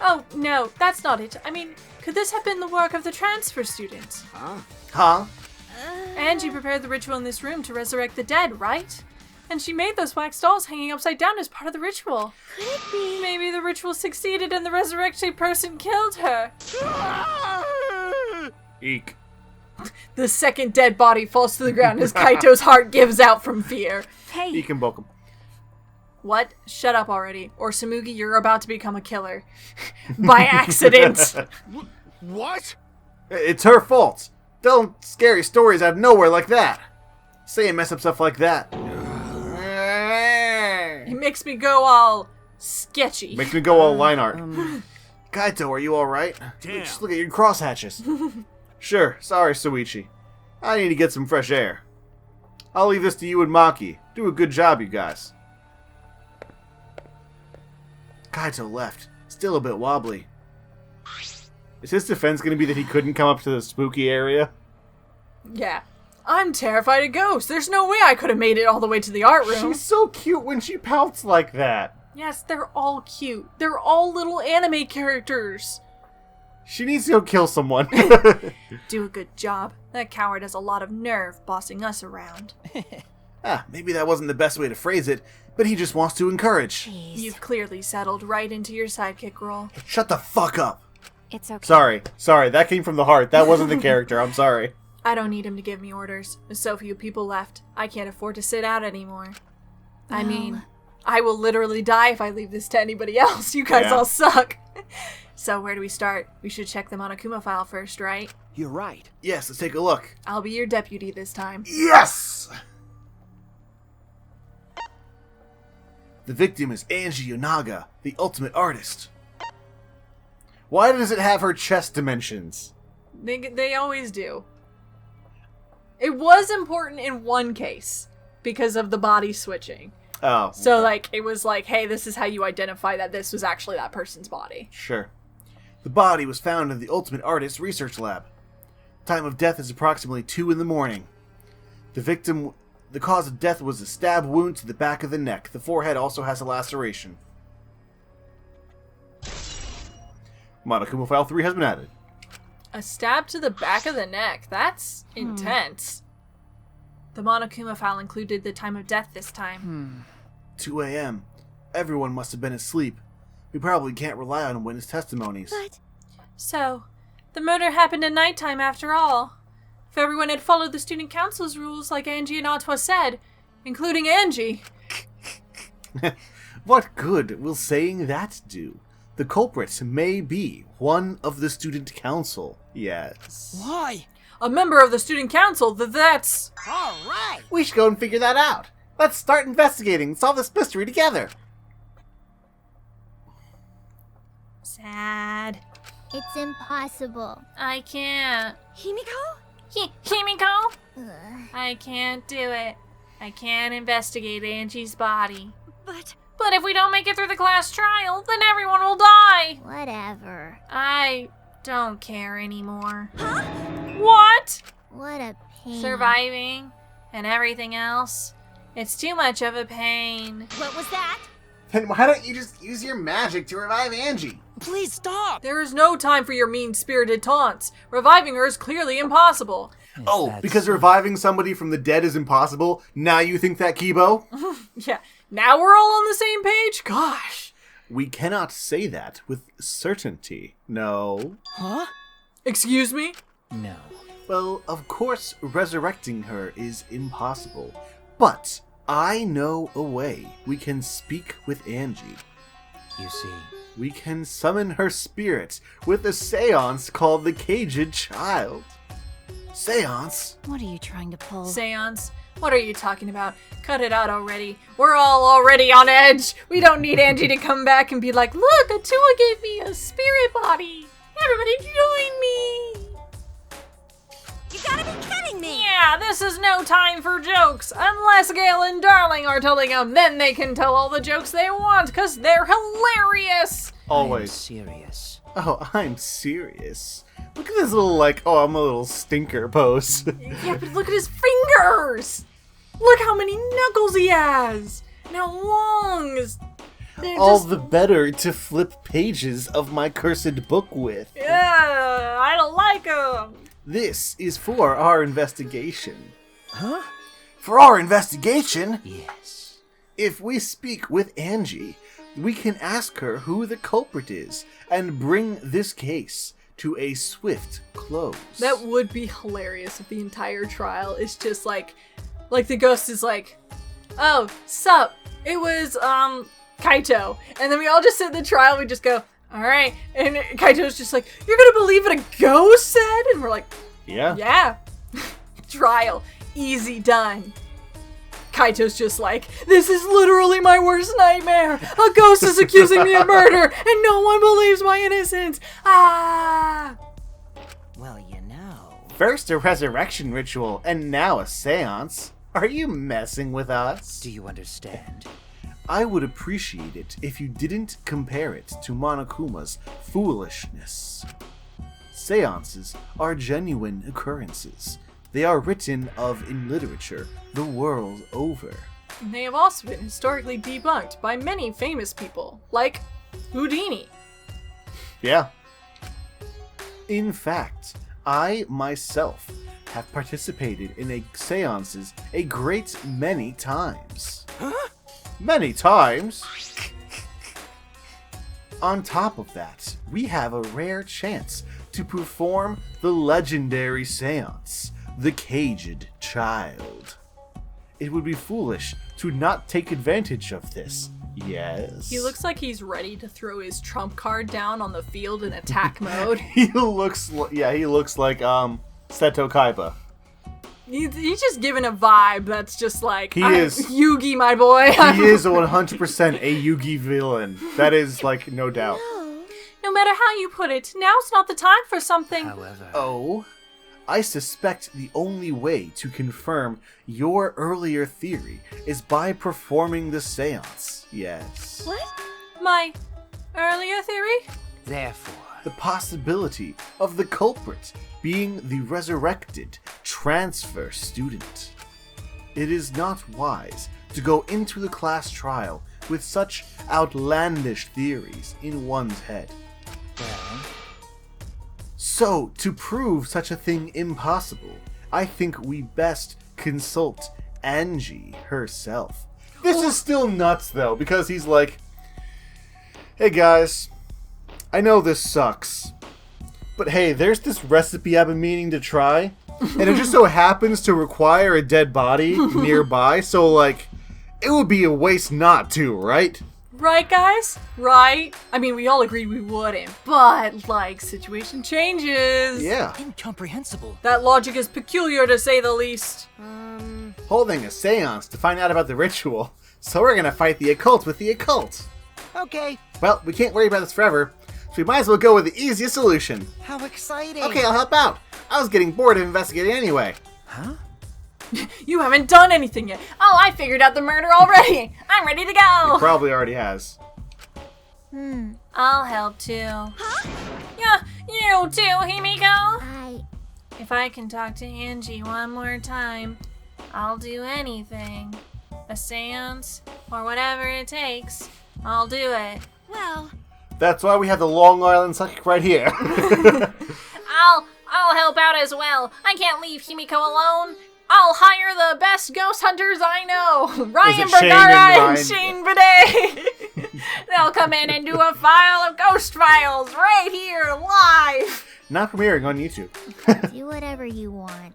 Oh, no, that's not it. I mean, could this have been the work of the transfer student? Huh? Angie prepared the ritual in this room to resurrect the dead, right? And she made those wax dolls hanging upside down as part of the ritual. Could it be? Maybe the ritual succeeded and the resurrected person killed her. Eek. The second dead body falls to the ground as Kaito's heart gives out from fear. Hey, Eek and Bokum. What? Shut up already. Or Samugi, you're about to become a killer. By accident. What? It's her fault. Telling scary stories out of nowhere like that. Saying mess up stuff like that. It makes me go all sketchy. Makes me go all line art. Kaito, are you alright? Damn. Just look at your crosshatches. Sure, sorry, Soichi. I need to get some fresh air. I'll leave this to you and Maki. Do a good job, you guys. Kaito left, still a bit wobbly. Is his defense going to be that he couldn't come up to the spooky area? Yeah. I'm terrified of ghosts. There's no way I could have made it all the way to the art room. She's so cute when she pouts like that. Yes, they're all cute. They're all little anime characters. She needs to go kill someone. Do a good job. That coward has a lot of nerve bossing us around. Maybe that wasn't the best way to phrase it, but he just wants to encourage. You've clearly settled right into your sidekick role. Shut the fuck up. it's okay. Sorry, that came from the heart. That wasn't the character, I'm sorry. I don't need him to give me orders. With so few people left, I can't afford to sit out anymore. I mean, I will literally die if I leave this to anybody else. You guys all suck. So where do we start? We should check the Monokuma file first, right? You're right. Yes, let's take a look. I'll be your deputy this time. Yes! The victim is Angie Yonaga, the ultimate artist. Why does it have her chest dimensions? They always do. It was important in one case because of the body switching. Oh. So, like, it was like, hey, this is how you identify that this was actually that person's body. Sure. The body was found in the Ultimate Artist Research Lab. Time of death is approximately 2 in the morning. The cause of death was a stab wound to the back of the neck. The forehead also has a laceration. Monokuma File 3 has been added. A stab to the back of the neck. That's intense. The Monokuma file included the time of death this time. 2 a.m. Everyone must have been asleep. We probably can't rely on witness testimonies. But So, the murder happened at nighttime after all. If everyone had followed the student council's rules like Angie and Otwa said, including Angie. What good will saying that do? The culprit may be one of the student council. Yes. Why? A member of the student council, that's... All right. We should go and figure that out. Let's start investigating and solve this mystery together. Sad. it's impossible. I can't. Himiko? Himiko? Ugh. I can't do it. I can't investigate Angie's body. But But if we don't make it through the class trial, then everyone will die. whatever. I don't care anymore. Huh? What? What a pain. Surviving and everything else. It's too much of a pain. What was that? Then why don't you just use your magic to revive Angie? Please stop! There is no time for your mean-spirited taunts. Reviving her is clearly impossible. Oh, because reviving somebody from the dead is impossible? Now you think that, Kibo? Yeah, now we're all on the same page? Gosh. We cannot say that with certainty. No. Huh? Excuse me? No. Well, of course, resurrecting her is impossible. But I know a way we can speak with Angie. You see. We can summon her spirit with a seance called the Caged Child. Seance? What are you trying to pull? Seance? What are you talking about? Cut it out already. We're all already on edge. We don't need Angie to come back and be like, look, Atua gave me a spirit body. Everybody join me. You gotta be kidding me. Yeah, this is no time for jokes. Unless Gale and Darling are telling them, then they can tell all the jokes they want, because they're hilarious. I'm Always. serious. Oh, I'm serious. Look at this little, like, oh, I'm a little stinker pose. Yeah, but look at his fingers. Look how many knuckles he has. And how long is... all the better to flip pages of my cursed book with. Yeah, I don't like him. This is for our investigation. Huh? For our investigation? Yes. If we speak with Angie, we can ask her who the culprit is and bring this case to a swift close. That would be hilarious if the entire trial is just like the ghost is like, oh, sup, it was, Kaito. And then we all just sit in the trial, we just go, alright. And Kaito's just like, you're gonna believe what a ghost said? And we're like, yeah. Trial. Easy done. Kaito's just like, this is literally my worst nightmare. A ghost is accusing me of murder, and no one believes my innocence. Ah! Well, you know. First a resurrection ritual, and now a seance. Are you messing with us? Do you understand? I would appreciate it if you didn't compare it to Monokuma's foolishness. Seances are genuine occurrences. They are written of in literature the world over. And they have also been historically debunked by many famous people, like Houdini. Yeah. In fact, I myself have participated in seances a great many times. Huh? Many times? On top of that, we have a rare chance to perform the legendary seance, the Caged Child. It would be foolish to not take advantage of this. Yes. He looks like he's ready to throw his trump card down on the field in attack mode. He looks like Seto Kaiba. He's just giving a vibe that's just like, He is. Yugi, my boy. He is 100% a Yugi villain. That is, like, no doubt. No matter how you put it, now's not the time for something. However. Oh? I suspect the only way to confirm your earlier theory is by performing the seance. Yes. What? My earlier theory? Therefore. The possibility of the culprit being the resurrected transfer student. It is not wise to go into the class trial with such outlandish theories in one's head. Well. So, to prove such a thing impossible, I think we best consult Angie herself. This is still nuts, though, because he's like, hey guys, I know this sucks, but hey, there's this recipe I've been meaning to try, and it just so happens to require a dead body nearby, so, like, it would be a waste not to, right? Right, guys? Right? I mean, we all agreed we wouldn't, but, like, situation changes. Yeah. Incomprehensible. That logic is peculiar, to say the least. Holding a seance to find out about the ritual, so we're gonna fight the occult with the occult. Okay, Well, we can't worry about this forever, so we might as well go with the easiest solution. how exciting. Okay, I'll help out. I was getting bored of investigating anyway. Huh? You haven't done anything yet. Oh, I figured out the murder already. I'm ready to go. Probably already has. I'll help too. Yeah, you too, Himiko. If I can talk to Angie one more time, I'll do anything. A seance, or whatever it takes. I'll do it. Well, That's why we have the Long Island psychic right here. I'll help out as well. I can't leave Himiko alone. I'll hire the best ghost hunters I know. Ryan it Shane Bergara and and Shane Bidet. They'll come in and do a file of ghost files right here live. Not premiering on YouTube. Do whatever you want.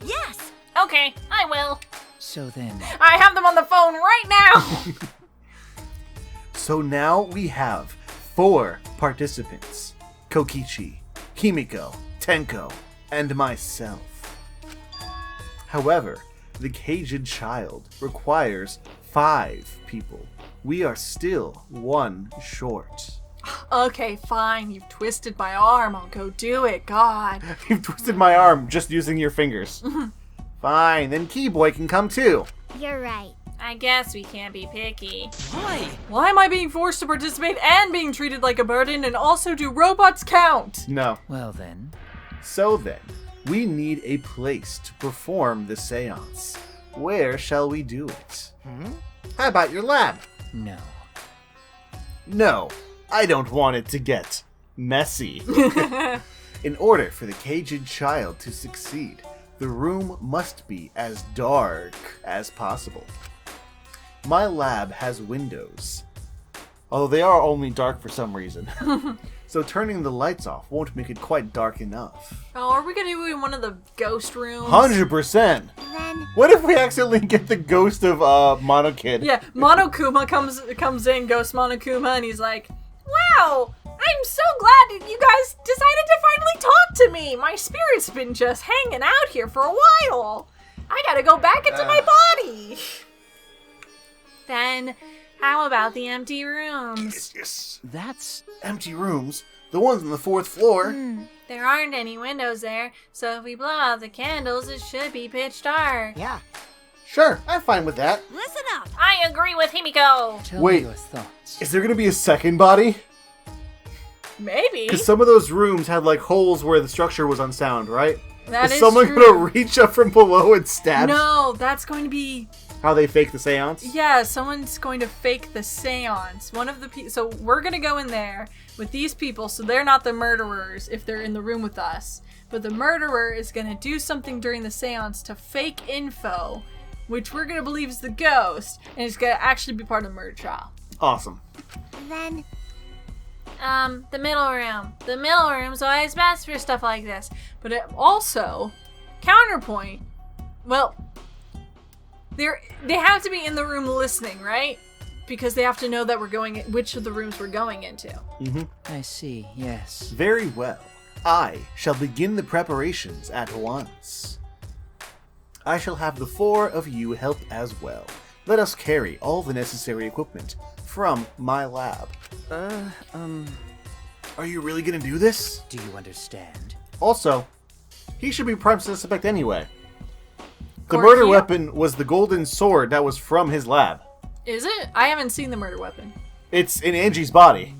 yes. Okay, I will. So then. I have them on the phone right now. So now we have 4 participants. Kokichi, Himiko, Tenko, and myself. However, the Caged Child requires 5 people. We are still 1 short. Okay, fine. You've twisted my arm. I'll go do it. God. You've twisted my arm just using your fingers. Fine, then Keyboy can come too. You're right. I guess we can't be picky. Why? Why am I being forced to participate and being treated like a burden, and also do robots count? No. Well then. So then, we need a place to perform the seance. Where shall we do it? How about your lab? No. No, I don't want it to get messy. In order for the caged child to succeed, the room must be as dark as possible. My lab has windows, although they are only dark for some reason. So turning the lights off won't make it quite dark enough. Oh, are we gonna do it in one of the ghost rooms? 100%! Then What if we accidentally get the ghost of Monokid? Yeah, Monokuma comes in, Ghost Monokuma, and he's like, "Wow, I'm so glad that you guys decided to finally talk to me. My spirit's been just hanging out here for a while. I gotta go back into my body." Then, how about the empty rooms? Yes. That's... Empty rooms? The ones on the 4th floor? There aren't any windows there, so if we blow out the candles, it should be pitch dark. Yeah. Sure, I'm fine with that. Listen up. I agree with Himiko. Tell Wait. me your thoughts. Is there gonna be a second body? Maybe. Because some of those rooms had like holes where the structure was unsound, right? That is is someone true. gonna reach up from below and stab? No, that's going to be... How they fake the seance? Yeah, someone's going to fake the seance. One of the people... So we're going to go in there with these people, so they're not the murderers if they're in the room with us. But the murderer is going to do something during the seance to fake info, which we're going to believe is the ghost, and it's going to actually be part of the murder trial. Awesome. then The middle room. The middle room's always best for stuff like this. But it also, counterpoint, well, they have to be in the room listening, right? Because they have to know that we're going, which of the rooms we're going into. I see, yes. Very well. I shall begin the preparations at once. I shall have the 4 of you help as well. Let us carry all the necessary equipment from my lab. Are you really gonna do this? Do you understand? Also, he should be prime suspect anyway. The Or murder he- weapon was the golden sword that was from his lab. Is it? I haven't seen the murder weapon. It's in Angie's body.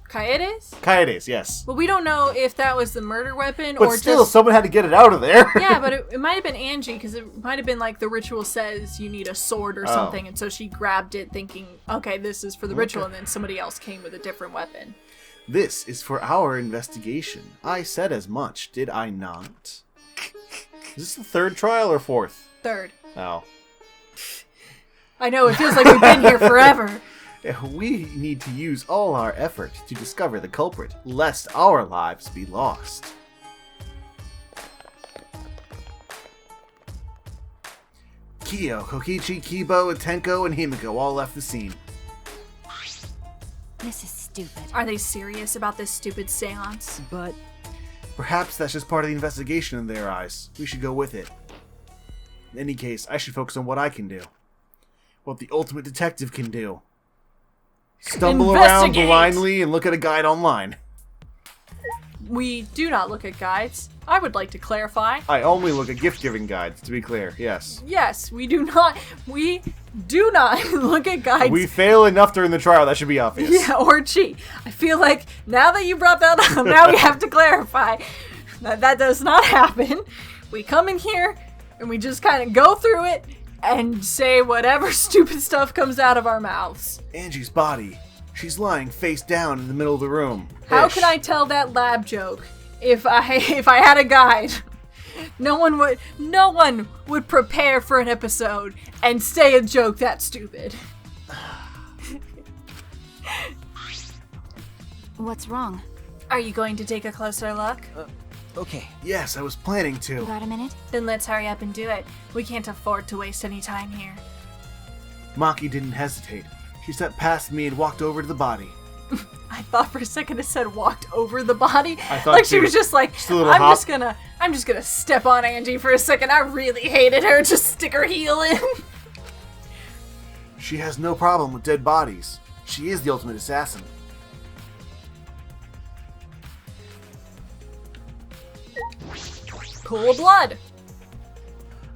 Kaede's? Kaede's, yes. But we don't know if that was the murder weapon But or still, just... someone had to get it out of there. Yeah, but it might have been Angie, because it might have been like the ritual says you need a sword or Oh. something, and so she grabbed it thinking, okay, this is for the ritual, and then somebody else came with a different weapon. This is for our investigation. I said as much, did I not? Is this the 3rd trial or 4th? Third. Oh. I know, it feels like we've been here forever. We need to use all our effort to discover the culprit, lest our lives be lost. Kyo, Kokichi, Kibo, Tenko, and Himiko all left the scene. this is stupid. Are they serious about this stupid seance? But Perhaps that's just part of the investigation in their eyes. We should go with it. In any case, I should focus on what I can do. What the ultimate detective can do. Stumble around Investigate! blindly and look at a guide online. We do not look at guides. I would like to clarify. I only look at gift-giving guides, to be clear, yes. Yes, we do not look at guides. We fail enough during the trial, that should be obvious. Yeah, or cheat. I feel like now that you brought that up, now we have to clarify that does not happen. We come in here and we just kind of go through it and say whatever stupid stuff comes out of our mouths. Angie's body. She's lying face down in the middle of the room. How Ish. can I tell that lab joke if I had a guide? No one would prepare for an episode and say a joke that stupid. What's wrong? Are you going to take a closer look? okay. Yes, I was planning You to. got a minute? Then let's hurry up and do it. We can't afford to waste any time here. Maki didn't hesitate. She stepped past me and walked over to the body. I thought for a second it said walked over the body. I thought Like she too. was just like, Just a little I'm hop. just gonna step on Angie for a second. I really hated her. Just stick her heel in. She has no problem with dead bodies. She is the ultimate assassin. Pool of blood.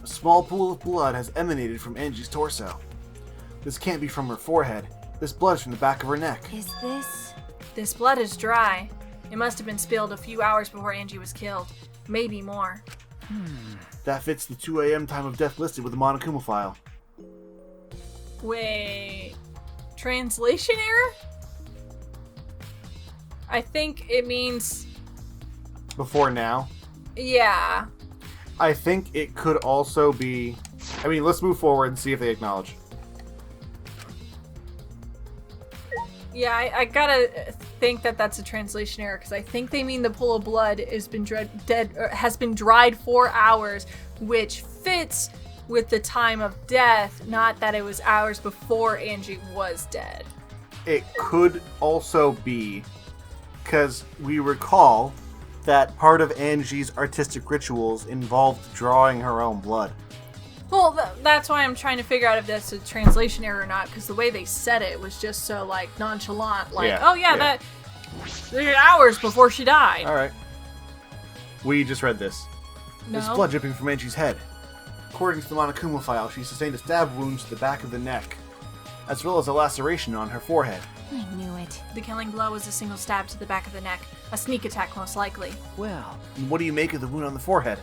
A small pool of blood has emanated from Angie's torso. This can't be from her forehead. This blood is from the back of her neck. Is this... This blood is dry. It must have been spilled a few hours before Angie was killed. Maybe more. That fits the 2 a.m. time of death listed with the Monokuma file. Wait. Translation error? I think it means... Before now. Yeah. I think it could also be... I mean, let's move forward and see if they acknowledge. Yeah, I gotta think that that's a translation error, because I think they mean the pool of blood has been has been dried 4 hours, which fits with the time of death, not that it was hours before Angie was dead. It could also be because we recall that part of Angie's artistic rituals involved drawing her own blood. Well, that's why I'm trying to figure out if that's a translation error or not, because the way they said it was just so, like, nonchalant. Like, Yeah, oh, yeah, yeah. that... hours before she died. Alright. We just read this. No? There's blood dripping from Angie's head. According to the Monokuma file, she sustained a stab wound to the back of the neck, as well as a laceration on her forehead. I knew it. The killing blow was a single stab to the back of the neck. A sneak attack, most likely. Well, And what do you make of the wound on the forehead?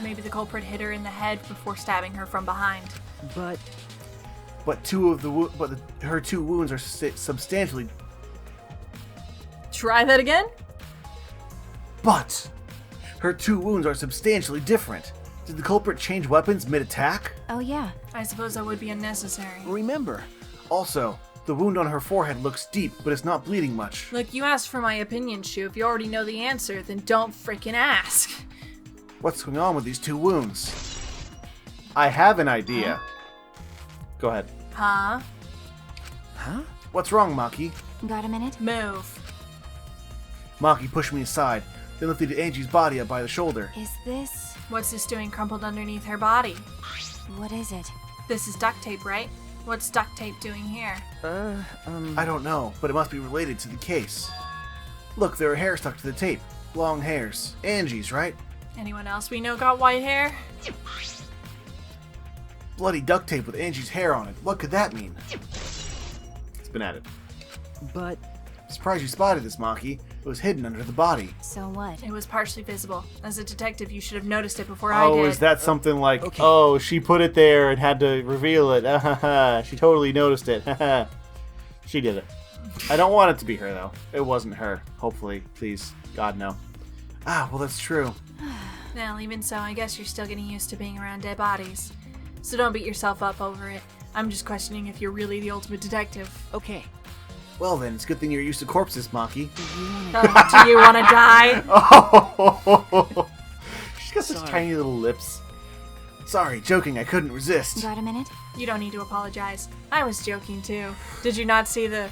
Maybe the culprit hit her in the head before stabbing her from behind. but But her 2 wounds are substantially... Try that again? But her 2 wounds are substantially different. Did the culprit change weapons mid-attack? Oh, yeah. I suppose that would be unnecessary. remember, Also, the wound on her forehead looks deep, but it's not bleeding much. Look, you asked for my opinion, Shu. If you already know the answer, then don't freaking ask. What's going on with these 2 wounds? I have an idea. Go ahead. Huh? huh? What's wrong, Maki? Got a minute? Move. Maki pushed me aside, then lifted Angie's body up by the shoulder. Is this... What's this doing crumpled underneath her body? What is it? This is duct tape, right? What's duct tape doing here? I don't know, but it must be related to the case. Look, there are hairs stuck to the tape. Long hairs. Angie's, right? Anyone else we know got white hair? Bloody duct tape with Angie's hair on it. What could that mean? It's been added. But Surprised you spotted this, Maki. It was hidden under the body. So what? It was partially visible. As a detective, you should have noticed it before I Oh, did. is that something like, okay. oh, she put it there and had to reveal it. She totally noticed it. She did it. I don't want it to be her, though. It wasn't her. Hopefully. Please. God, no. Ah, well, that's true. Well, even so, I guess you're still getting used to being around dead bodies. So don't beat yourself up over it. I'm just questioning if you're really the ultimate detective. okay. Well, then, it's a good thing you're used to corpses, Maki. Do you want to die? Oh! She's got such Sorry. tiny little lips. Sorry, joking. I couldn't resist. Got a minute? You don't need to apologize. I was joking too. Did you not see the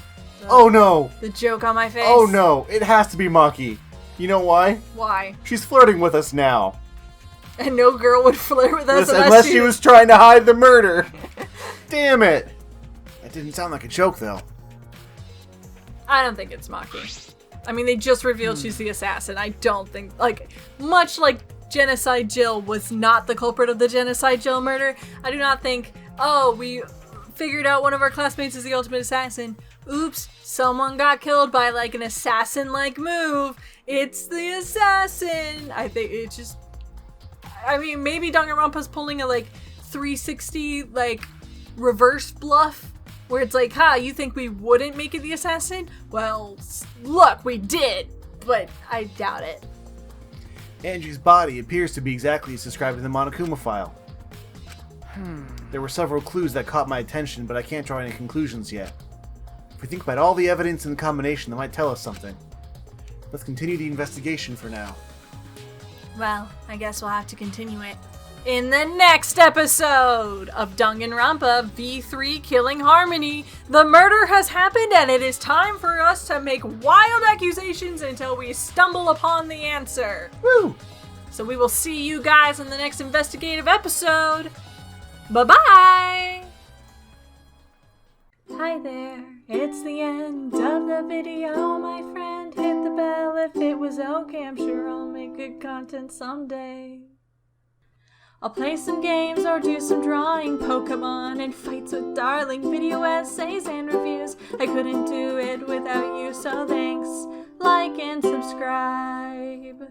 Oh, no. joke on my face? Oh, no. It has to be Maki. You know why? Why? She's flirting with us now. And no girl would flirt with us Unless she was trying to hide the murder. Damn it. That didn't sound like a joke, though. I don't think it's Maki. I mean, they just revealed she's the assassin. I don't think, like, much like Genocide Jill was not the culprit of the Genocide Jill murder, I do not think, oh, we figured out one of our classmates is the ultimate assassin. Oops, someone got killed by, like, an assassin-like move. It's the assassin. I think it just... I mean, maybe Danganronpa's pulling a, like, 360, like, reverse bluff, where it's like, you think we wouldn't make it the assassin? Well, look, we did, but I doubt it. Angie's body appears to be exactly as described in the Monokuma file. There were several clues that caught my attention, but I can't draw any conclusions yet. If we think about all the evidence in the combination, that might tell us something. Let's continue the investigation for now. Well, I guess we'll have to continue it. In the next episode of Danganronpa V3 Killing Harmony, the murder has happened and it is time for us to make wild accusations until we stumble upon the answer. Woo! So we will see you guys in the next investigative episode. Bye-bye! Hi there, it's the end of the video, my friend. Hit the bell if it was okay, I'm sure I'll make good content someday. I'll play some games or do some drawing, Pokemon and fights with darling, video essays and reviews. I couldn't do it without you, so thanks, like and subscribe.